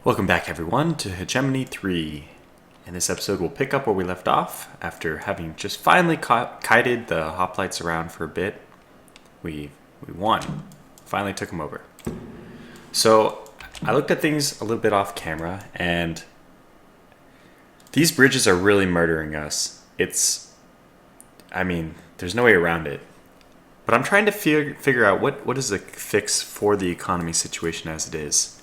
Welcome back everyone to Hegemony 3. In this episode we'll pick up where we left off after having just finally kited the hoplites around for a bit. We won. Finally took them over. So I looked at things a little bit off camera and these bridges are really murdering us. There's no way around it. But I'm trying to figure out what is the fix for the economy situation as it is.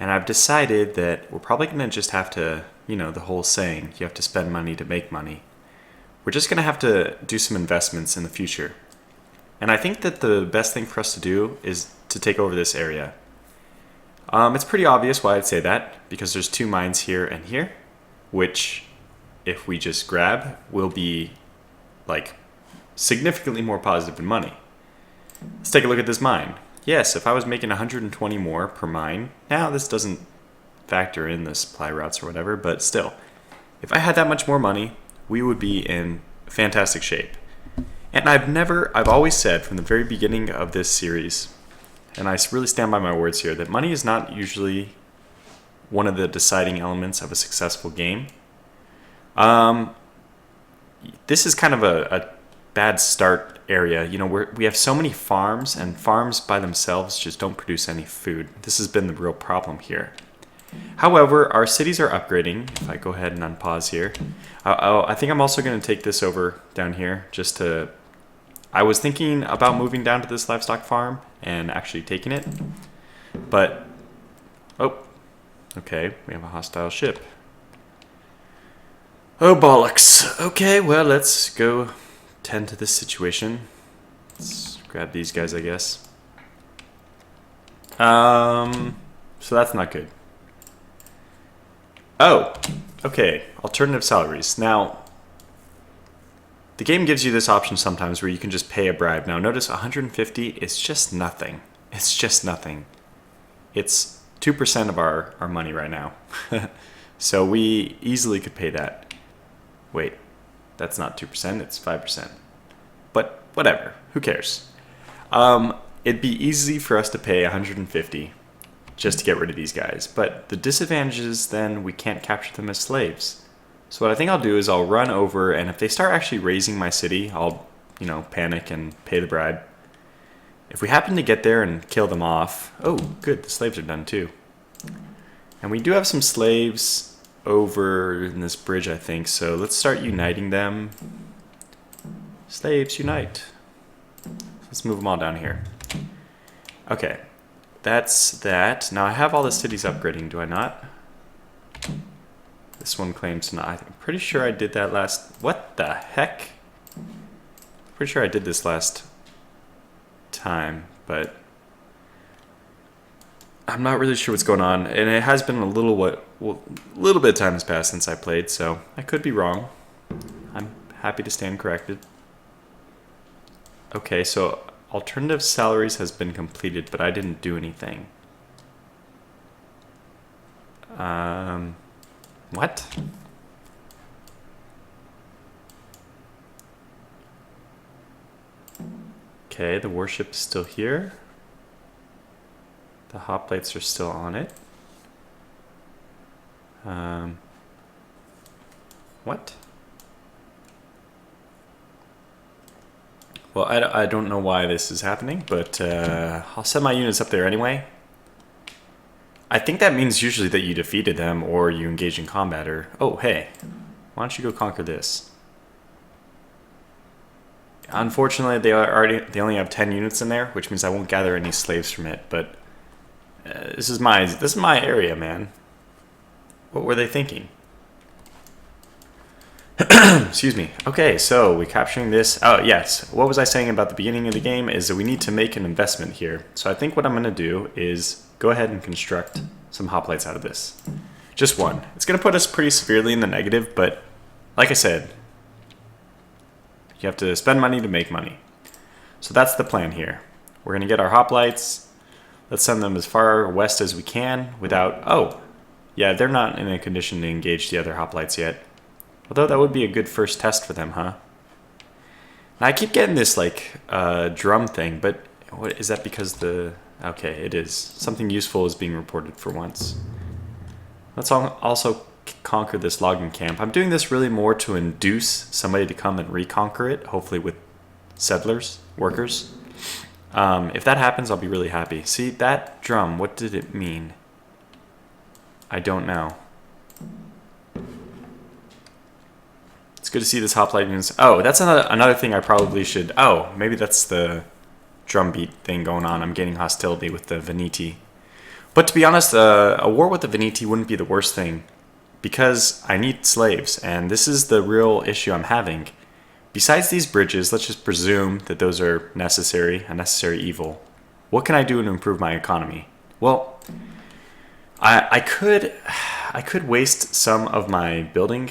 And I've decided that we're probably going to just have to, the whole saying, you have to spend money to make money. We're just going to have to do some investments in the future. And I think that the best thing for us to do is to take over this area. It's pretty obvious why I'd say that, because there's two mines here and here, which, if we just grab, will be, significantly more positive in money. Let's take a look at this mine. Yes, if I was making 120 more per mine, now this doesn't factor in the supply routes or whatever, but still, if I had that much more money, we would be in fantastic shape. And I've always said from the very beginning of this series, and I really stand by my words here, that money is not usually one of the deciding elements of a successful game. This is kind of a bad start area. We have so many farms, and farms by themselves just don't produce any food. This has been the real problem here. However, our cities are upgrading. If I go ahead and unpause here, I think I'm also going to take this over down here I was thinking about moving down to this livestock farm and actually taking it, but okay, we have a hostile ship. Oh bollocks. Okay, well, let's go tend to this situation. Let's grab these guys, I guess. So that's not good. Oh, okay. Alternative salaries. Now, the game gives you this option sometimes where you can just pay a bribe. Now, notice 150 is just nothing. It's just nothing. It's 2% of our money right now. So we easily could pay that. Wait. That's not 2%, it's 5%. But whatever, who cares? It'd be easy for us to pay 150 just to get rid of these guys. But the disadvantage is then we can't capture them as slaves. So what I think I'll do is I'll run over, and if they start actually raising my city, I'll, panic and pay the bribe. If we happen to get there and kill them off, oh, good, the slaves are done too. And we do have some slaves over in this bridge, I think, so let's start uniting them. Slaves, unite. Let's move them all down here. Okay, that's that. Now I have all the cities upgrading, do I not? This one claims not. I'm pretty sure I did that last... What the heck? Pretty sure I did this last time, but I'm not really sure what's going on, and it has been a little bit of time has passed since I played, so I could be wrong. I'm happy to stand corrected. Okay, so alternative salaries has been completed, but I didn't do anything. What? Okay, the warship is still here. The hoplites are still on it. What? Well, I don't know why this is happening, but I'll send my units up there anyway. I think that means usually that you defeated them or you engage in combat, or... Oh, hey. Why don't you go conquer this? Unfortunately, they only have 10 units in there, which means I won't gather any slaves from it, but... This is my area, man. What were they thinking? Excuse me. Okay, so we're capturing this. Oh, yes. What was I saying about the beginning of the game is that we need to make an investment here. So I think what I'm going to do is go ahead and construct some hoplites out of this. Just one. It's going to put us pretty severely in the negative, but like I said, you have to spend money to make money. So that's the plan here. We're going to get our hoplites. Let's send them as far west as we can without... Oh, yeah, they're not in a condition to engage the other hoplites yet. Although that would be a good first test for them, huh? And I keep getting this, drum thing, but what, is that because the... Okay, it is. Something useful is being reported for once. Let's also conquer this logging camp. I'm doing this really more to induce somebody to come and reconquer it, hopefully with settlers, workers. If that happens, I'll be really happy. See, that drum, what did it mean? I don't know. It's good to see this hoplite news. Oh, that's another thing I probably should... Oh, maybe that's the drumbeat thing going on. I'm getting hostility with the Veneti. But to be honest, a war with the Veneti wouldn't be the worst thing, because I need slaves, and this is the real issue I'm having. Besides these bridges, let's just presume that those are necessary, a necessary evil. What can I do to improve my economy? Well, I could waste some of my building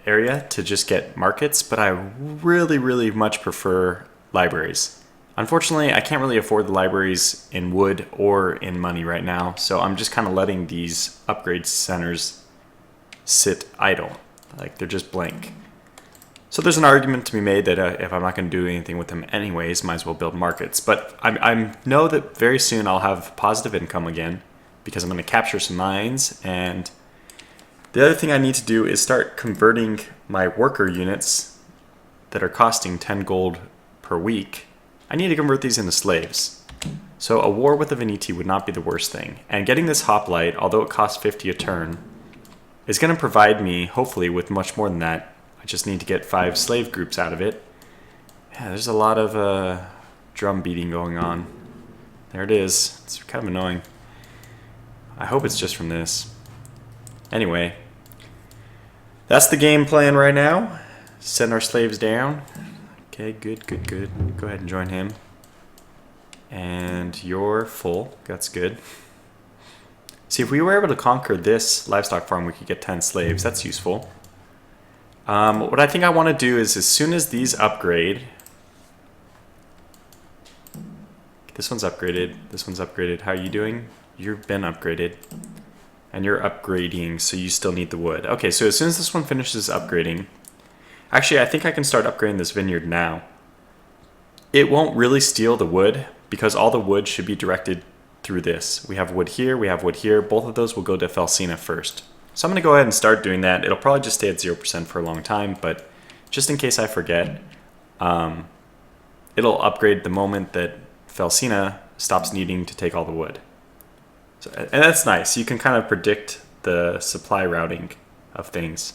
area to just get markets, but I really, really much prefer libraries. Unfortunately, I can't really afford the libraries in wood or in money right now, so I'm just kind of letting these upgrade centers sit idle. Like, they're just blank. So there's an argument to be made that if I'm not going to do anything with them anyways, might as well build markets. But I know that very soon I'll have positive income again, because I'm going to capture some mines, and the other thing I need to do is start converting my worker units that are costing 10 gold per week. I need to convert these into slaves. So a war with the Veneti would not be the worst thing. And getting this hoplite, although it costs 50 a turn, is going to provide me, hopefully, with much more than that. I just need to get 5 slave groups out of it. Yeah, there's a lot of drum beating going on. There it is. It's kind of annoying. I hope it's just from this. Anyway, that's the game plan right now. Send our slaves down. Okay, good, good, good. Go ahead and join him. And you're full. That's good. See, if we were able to conquer this livestock farm, we could get 10 slaves. That's useful. What I think I want to do is, as soon as these upgrade... This one's upgraded. This one's upgraded. How are you doing? You've been upgraded. And you're upgrading, so you still need the wood. Okay, so as soon as this one finishes upgrading... Actually, I think I can start upgrading this vineyard now. It won't really steal the wood, because all the wood should be directed through this. We have wood here, we have wood here. Both of those will go to Felsina first. So I'm going to go ahead and start doing that. It'll probably just stay at 0% for a long time, but just in case I forget, it'll upgrade the moment that Felsina stops needing to take all the wood. So, and that's nice. You can kind of predict the supply routing of things.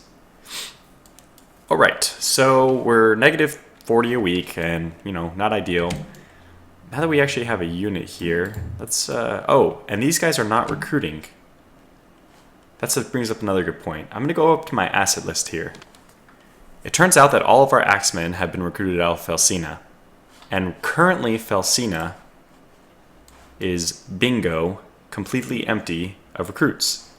All right, so we're negative 40 a week, and, you know, not ideal. Now that we actually have a unit here, let's, oh, and these guys are not recruiting. That brings up another good point. I'm going to go up to my asset list here. It turns out that all of our axemen have been recruited out of Felsina. And currently Felsina is bingo, completely empty of recruits.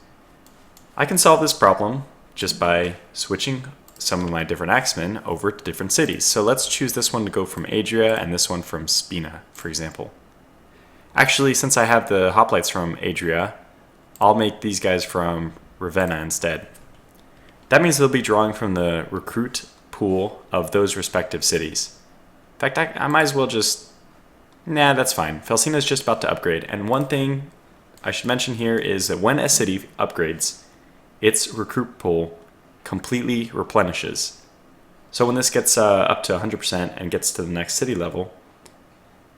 I can solve this problem just by switching some of my different axemen over to different cities. So let's choose this one to go from Adria and this one from Spina, for example. Actually, since I have the hoplites from Adria, I'll make these guys from Ravenna instead. That means they'll be drawing from the recruit pool of those respective cities. In fact, I might as well just... Nah, that's fine. Felsina is just about to upgrade. And one thing I should mention here is that when a city upgrades, its recruit pool completely replenishes. So when this gets up to 100% and gets to the next city level,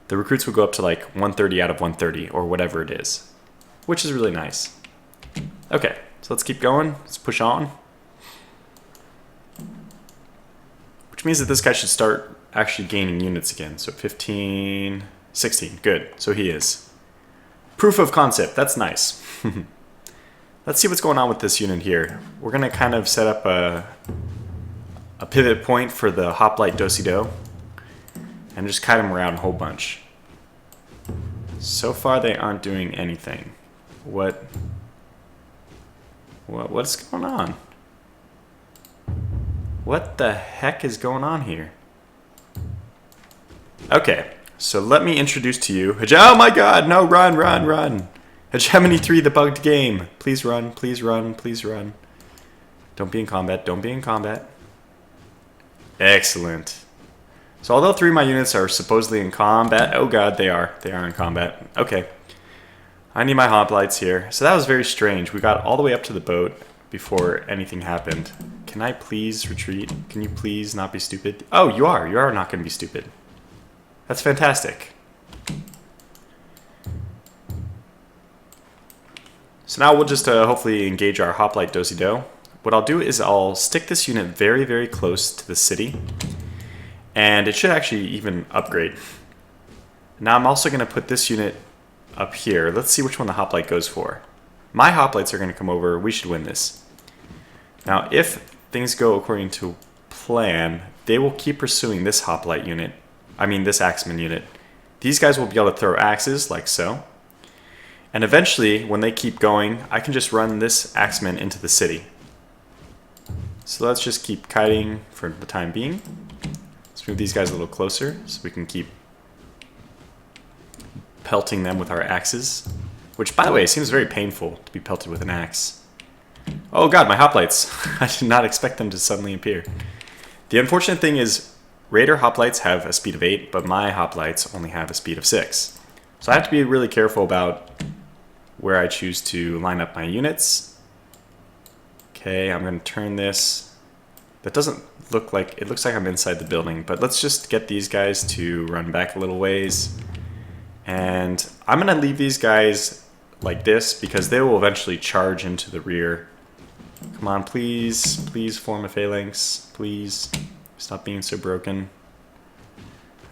the recruits will go up to like 130 out of 130 or whatever it is, which is really nice. Okay, so let's keep going. Let's push on. Which means that this guy should start actually gaining units again. So 15, 16, good. So he is. Proof of concept, that's nice. Let's see what's going on with this unit here. We're going to kind of set up a pivot point for the hoplite Dosido and just kite them around a whole bunch. So far they aren't doing anything. What's going on? What the heck is going on here? Okay, so let me introduce to you... Oh my god, no, run, run, run! Hegemony III, the bugged game. Please run, please run, please run. Don't be in combat, don't be in combat. Excellent. So although 3 of my units are supposedly in combat... Oh god, they are. They are in combat. Okay. I need my hoplites here. So that was very strange. We got all the way up to the boat before anything happened. Can I please retreat? Can you please not be stupid? Oh, you are. You are not going to be stupid. That's fantastic. So now we'll just hopefully engage our hoplite do-si-do. What I'll do is I'll stick this unit very, very close to the city. And it should actually even upgrade. Now I'm also going to put this unit up here. Let's see which one the hoplite goes for. My hoplites are going to come over. We should win this. Now if things go according to plan, they will keep pursuing this hoplite unit. I mean this axeman unit. These guys will be able to throw axes like so. And eventually, when they keep going, I can just run this axeman into the city. So let's just keep kiting for the time being. Let's move these guys a little closer so we can keep pelting them with our axes. Which, by the way, seems very painful to be pelted with an axe. Oh god, my hoplites. I did not expect them to suddenly appear. The unfortunate thing is, Raider hoplites have a speed of 8, but my hoplites only have a speed of 6. So I have to be really careful about where I choose to line up my units. Okay, I'm going to turn this. That doesn't look like, it looks like I'm inside the building, but let's just get these guys to run back a little ways. And I'm going to leave these guys like this because they will eventually charge into the rear. Come on, please, please form a phalanx, please. Stop being so broken.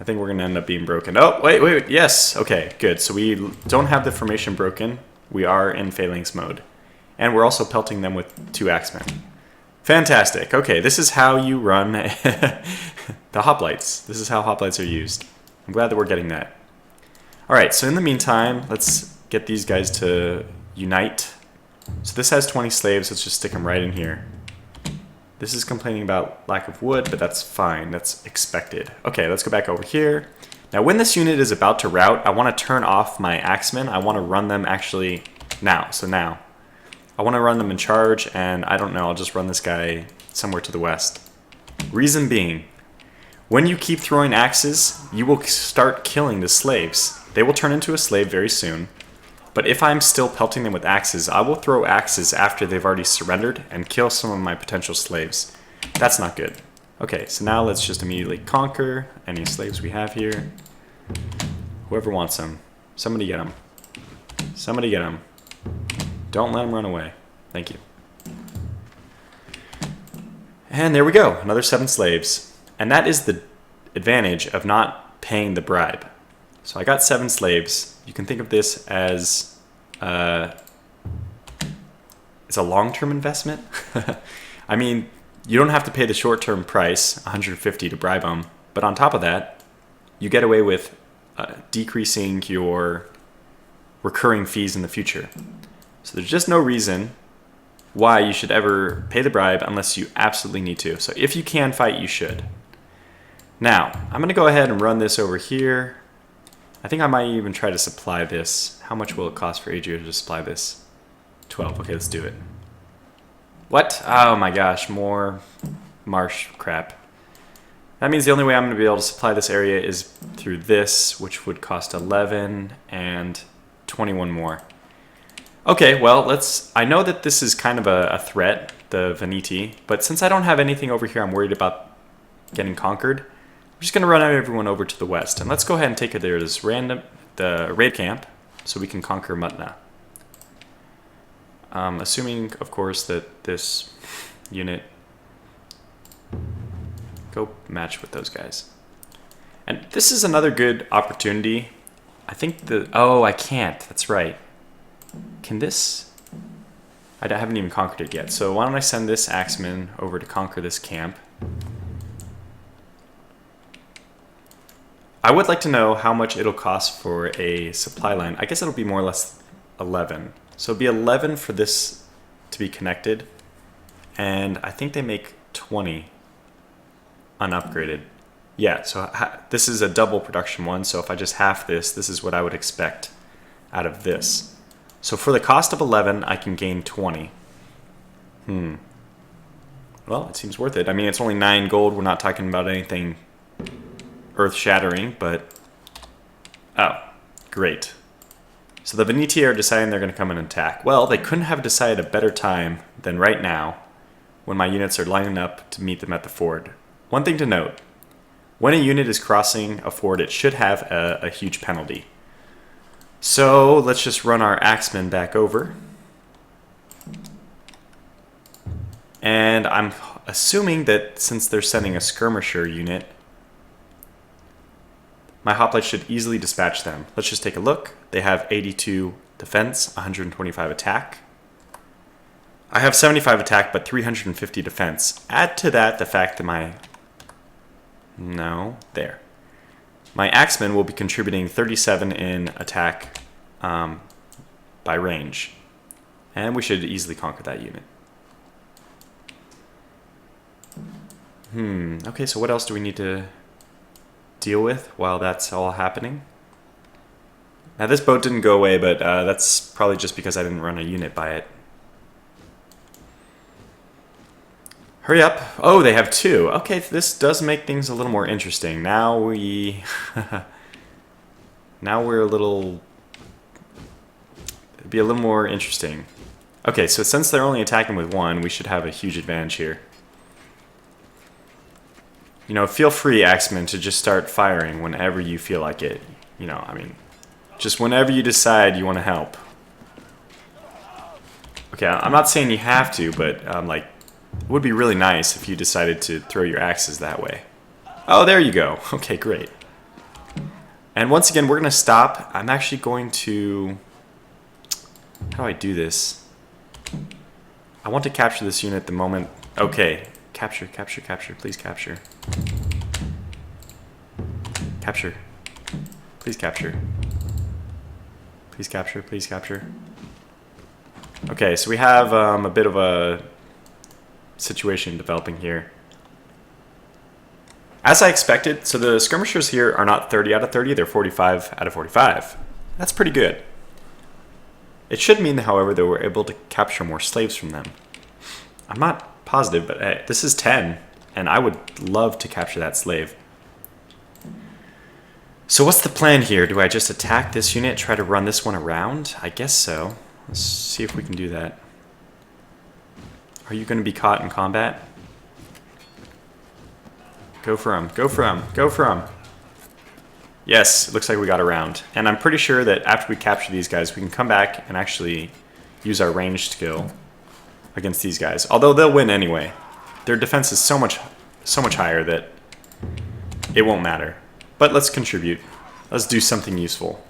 I think we're going to end up being broken. Oh, wait, yes, okay, good. So we don't have the formation broken. We are in phalanx mode. And we're also pelting them with 2 axemen. Fantastic. Okay, this is how you run the hoplites. This is how hoplites are used. I'm glad that we're getting that. Alright, so in the meantime, let's get these guys to unite. So this has 20 slaves, let's just stick them right in here. This is complaining about lack of wood, but that's fine, that's expected. Okay, let's go back over here. Now when this unit is about to rout, I want to turn off my axemen. I want to run them actually now, so now. I want to run them in charge, and I don't know, I'll just run this guy somewhere to the west. Reason being, when you keep throwing axes, you will start killing the slaves. They will turn into a slave very soon. But if I'm still pelting them with axes, I will throw axes after they've already surrendered and kill some of my potential slaves. That's not good. Okay, so now let's just immediately conquer any slaves we have here. Whoever wants them. Somebody get them. Somebody get them. Don't let them run away. Thank you. And there we go. Another 7 slaves. And that is the advantage of not paying the bribe. So I got 7 slaves. You can think of this as it's a long-term investment. I mean, you don't have to pay the short-term price, 150 to bribe them, but on top of that, you get away with decreasing your recurring fees in the future. So there's just no reason why you should ever pay the bribe unless you absolutely need to. So if you can fight, you should. Now, I'm going to go ahead and run this over here. I think I might even try to supply this. How much will it cost for Adria to supply this? 12. Okay, let's do it. What? Oh my gosh, more marsh crap. That means the only way I'm going to be able to supply this area is through this, which would cost 11 and 21 more. Okay, well, I know that this is kind of a threat, the Veneti, but since I don't have anything over here I'm worried about getting conquered, I'm just going to run everyone over to the west. And let's go ahead and take it there to the raid camp, so we can conquer Mutna. Assuming, of course, that this unit go match with those guys. And this is another good opportunity. I think oh, I can't. That's right. Can this? I haven't even conquered it yet. So why don't I send this axeman over to conquer this camp? I would like to know how much it'll cost for a supply line. I guess it'll be more or less 11. So it'll be 11 for this to be connected. And I think they make 20 unupgraded. Yeah, so this is a double production one. So if I just half this is what I would expect out of this. So for the cost of 11, I can gain 20. Well, it seems worth it. I mean, it's only 9 gold. We're not talking about anything earth-shattering, but... Oh, great. So the Veneti are deciding they're going to come and attack. Well, they couldn't have decided a better time than right now, when my units are lining up to meet them at the ford. One thing to note, when a unit is crossing a ford, it should have a huge penalty. So let's just run our axemen back over. And I'm assuming that since they're sending a skirmisher unit, my hoplites should easily dispatch them. Let's just take a look. They have 82 defense, 125 attack. I have 75 attack, but 350 defense. Add to that the fact that my axemen will be contributing 37 in attack by range. And we should easily conquer that unit. Okay, so what else do we need to deal with while that's all happening? Now this boat didn't go away, but that's probably just because I didn't run a unit by it. Hurry up. Oh, they have 2. Okay, this does make things a little more interesting. Now we're a little... It'd be a little more interesting. Okay, so since they're only attacking with 1, we should have a huge advantage here. You know, feel free, axemen, to just start firing whenever you feel like it. You know, I mean, just whenever you decide you want to help. Okay, I'm not saying you have to, but like, it would be really nice if you decided to throw your axes that way. Oh, there you go. Okay, great. And once again, we're going to stop. I'm actually going to... How do I do this? I want to capture this unit the moment... Okay. Capture, capture, capture. Please capture. Capture. Please capture. Please capture, please capture. Okay, so we have a bit of a situation developing here. As I expected, so the skirmishers here are not 30 out of 30, they're 45 out of 45. That's pretty good. It should mean, however, that we're able to capture more slaves from them. I'm not positive, but hey, this is 10, and I would love to capture that slave. So what's the plan here? Do I just attack this unit, try to run this one around? I guess so. Let's see if we can do that. Are you going to be caught in combat? Go for him, go for him, go for him. Yes, it looks like we got around. And I'm pretty sure that after we capture these guys, we can come back and actually use our ranged skill against these guys. Although they'll win anyway. Their defense is so much higher that it won't matter. But let's contribute. Let's do something useful.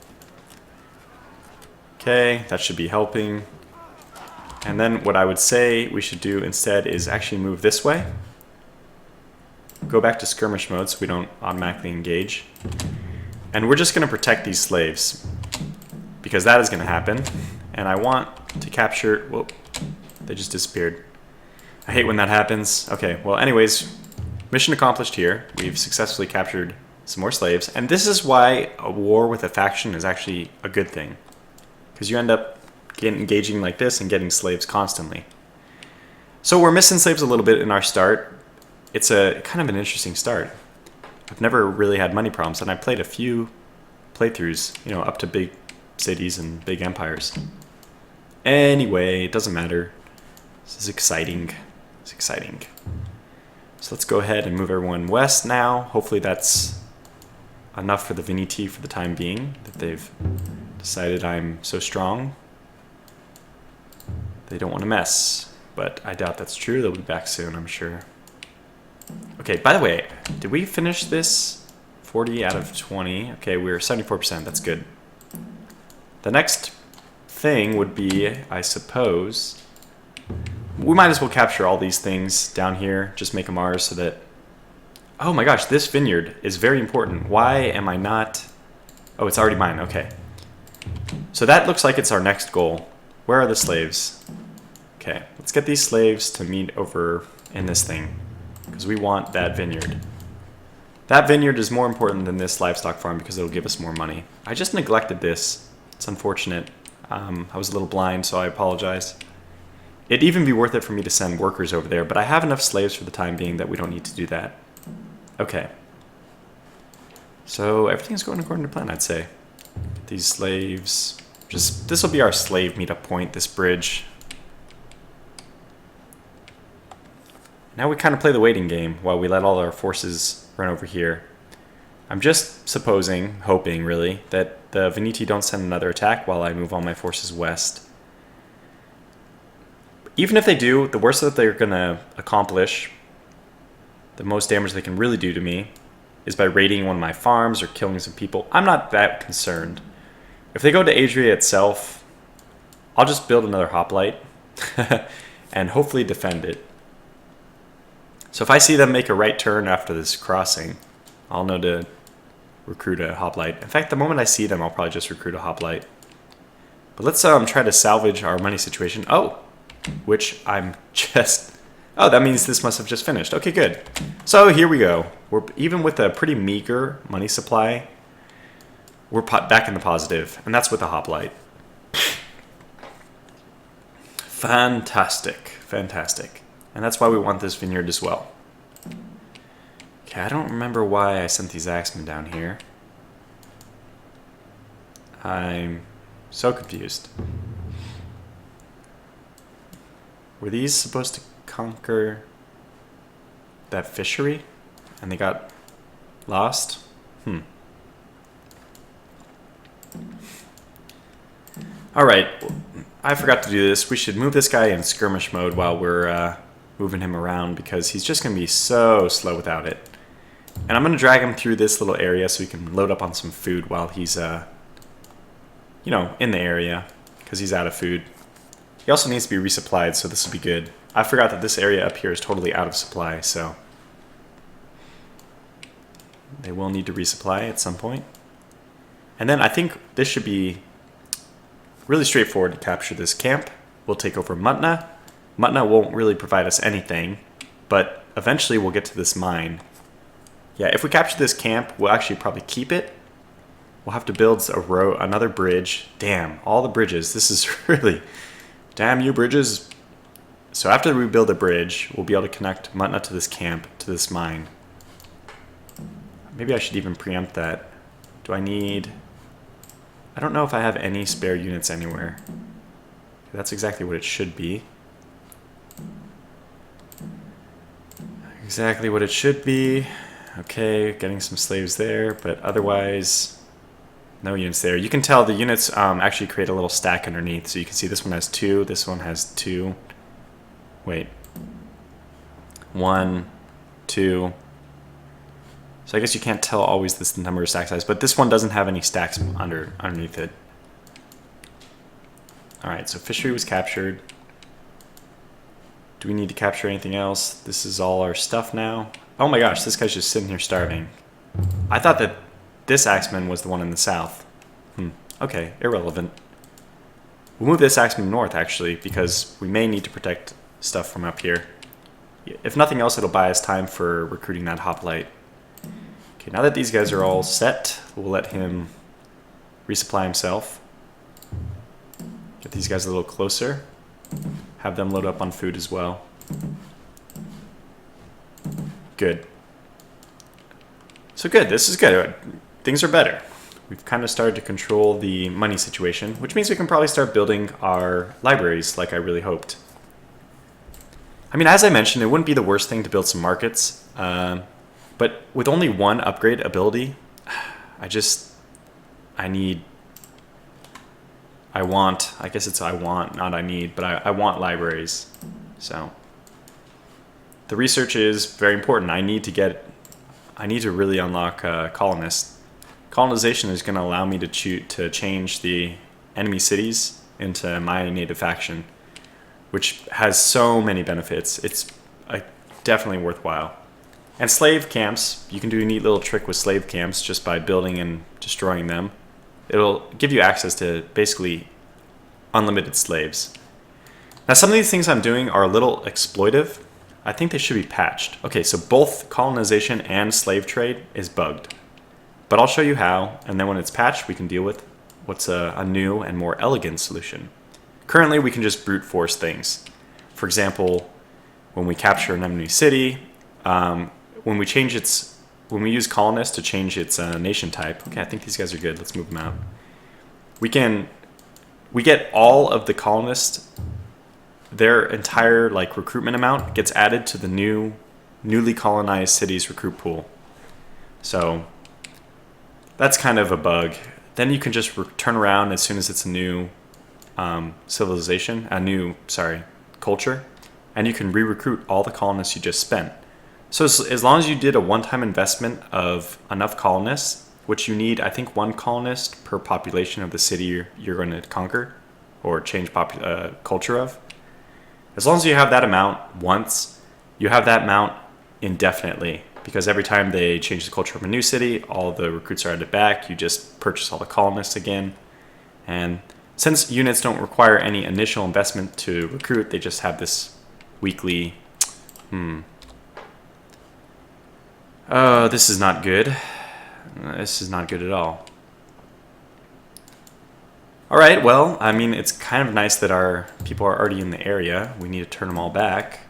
Okay, that should be helping. And then what I would say we should do instead is actually move this way. Go back to skirmish mode so we don't automatically engage. And we're just going to protect these slaves, because that is going to happen. And I want to capture... Whoa, they just disappeared. I hate when that happens. Okay, well anyways, mission accomplished here. We've successfully captured some more slaves. And this is why a war with a faction is actually a good thing. Because you end up engaging like this and getting slaves constantly. So we're missing slaves a little bit in our start. It's a kind of an interesting start. I've never really had money problems, and I played a few playthroughs, you know, up to big cities and big empires. Anyway, it doesn't matter. This is exciting. It's exciting. So let's go ahead and move everyone west now. Hopefully that's enough for the Veneti for the time being, that they've decided I'm so strong. They don't want to mess, but I doubt that's true. They'll be back soon, I'm sure. Okay, by the way, did we finish this? 40 out of 20. Okay, we're 74%. That's good. The next thing would be, I suppose, we might as well capture all these things down here. Just make them ours so that... Oh my gosh, this vineyard is very important. Why am I not... Oh, it's already mine. Okay. So that looks like it's our next goal. Where are the slaves? Okay, let's get these slaves to meet over in this thing, because we want that vineyard. That vineyard is more important than this livestock farm because it'll give us more money. I just neglected this. It's unfortunate. I was a little blind, so I apologize. It'd even be worth it for me to send workers over there, but I have enough slaves for the time being that we don't need to do that. Okay. So everything's going according to plan, I'd say. Get these slaves This will be our slave meetup point, this bridge. Now we kind of play the waiting game while we let all our forces run over here. I'm just supposing, hoping really, that the Veneti don't send another attack while I move all my forces west. Even if they do, the worst that they're going to accomplish, the most damage they can really do to me, is by raiding one of my farms or killing some people. I'm not that concerned. If they go to Adria itself, I'll just build another hoplite and hopefully defend it. So if I see them make a right turn after this crossing, I'll know to recruit a hoplite. In fact, the moment I see them, I'll probably just recruit a hoplite. But let's try to salvage our money situation. Oh, which I'm just... Oh, that means this must have just finished. Okay, good. So here we go. We're even with a pretty meager money supply, we're back in the positive, and that's with the hoplite. Fantastic, fantastic. And that's why we want this vineyard as well. Okay, I don't remember why I sent these axemen down here. I'm so confused. Were these supposed to conquer that fishery? And they got lost? Alright, I forgot to do this. We should move this guy in skirmish mode while we're moving him around because he's just going to be so slow without it. And I'm going to drag him through this little area so he can load up on some food while he's, in the area because he's out of food. He also needs to be resupplied, so this will be good. I forgot that this area up here is totally out of supply, so they will need to resupply at some point. And then I think this should be really straightforward to capture this camp. We'll take over Mutna. Mutna won't really provide us anything, but eventually we'll get to this mine. Yeah, if we capture this camp, we'll actually probably keep it. We'll have to build another bridge. Damn, all the bridges. This is really... Damn you, bridges. So after we build a bridge, we'll be able to connect Mutna to this camp, to this mine. Maybe I should even preempt that. Do I need... I don't know if I have any spare units anywhere. That's exactly what it should be. Exactly what it should be. Okay, getting some slaves there, but otherwise... No units there. You can tell the units actually create a little stack underneath. So you can see this one has 2, this one has 2. Wait. 1, 2. So I guess you can't tell always this number of stack size, but this one doesn't have any stacks underneath it. Alright, so fishery was captured. Do we need to capture anything else? This is all our stuff now. Oh my gosh, this guy's just sitting here starving. I thought that this axeman was the one in the south. Okay, irrelevant. We'll move this axeman north, actually, because we may need to protect stuff from up here. If nothing else, it'll buy us time for recruiting that hoplite. Okay, now that these guys are all set, we'll let him resupply himself. Get these guys a little closer. Have them load up on food as well. Good. So good, this is good. Things are better. We've kind of started to control the money situation, which means we can probably start building our libraries like I really hoped. I mean, as I mentioned, it wouldn't be the worst thing to build some markets, but with only one upgrade ability, I want libraries. So the research is very important. I need to really unlock colonists. Colonization is going to allow me to change the enemy cities into my native faction, which has so many benefits. It's definitely worthwhile. And slave camps, you can do a neat little trick with slave camps just by building and destroying them. It'll give you access to basically unlimited slaves. Now some of these things I'm doing are a little exploitive. I think they should be patched. Okay, so both colonization and slave trade is bugged. But I'll show you how, and then when it's patched, we can deal with what's a new and more elegant solution. Currently, we can just brute force things. For example, when we capture an enemy city, when we use colonists to change its nation type. Okay, I think these guys are good. Let's move them out. We can we get all of the colonists, their entire like recruitment amount gets added to the newly colonized city's recruit pool. So that's kind of a bug. Then you can just turn around as soon as it's a new culture, and you can re-recruit all the colonists you just spent. So as long as you did a one-time investment of enough colonists, which you need, I think, 1 colonist per population of the city you're going to conquer or change culture of. As long as you have that amount once, you have that amount indefinitely, because every time they change the culture of a new city, all the recruits are added back. You just purchase all the colonists again. And since units don't require any initial investment to recruit, they just have this weekly... Oh, this is not good. This is not good at all. Alright, well, I mean, it's kind of nice that our people are already in the area. We need to turn them all back.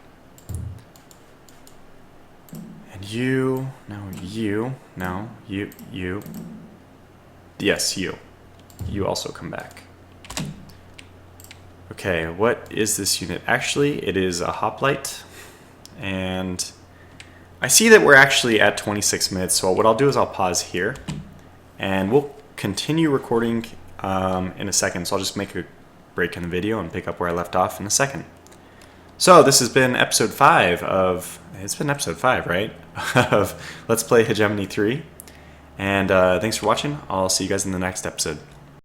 And you... No, you... No, you... Yes, you. You also come back. Okay, what is this unit? Actually, it is a hoplite. And I see that we're actually at 26 minutes, so what I'll do is I'll pause here. And we'll continue recording in a second, so I'll just make a break in the video and pick up where I left off in a second. So this has been episode 5 of... It's been episode 5, right? Of Let's Play Hegemony 3. And thanks for watching. I'll see you guys in the next episode.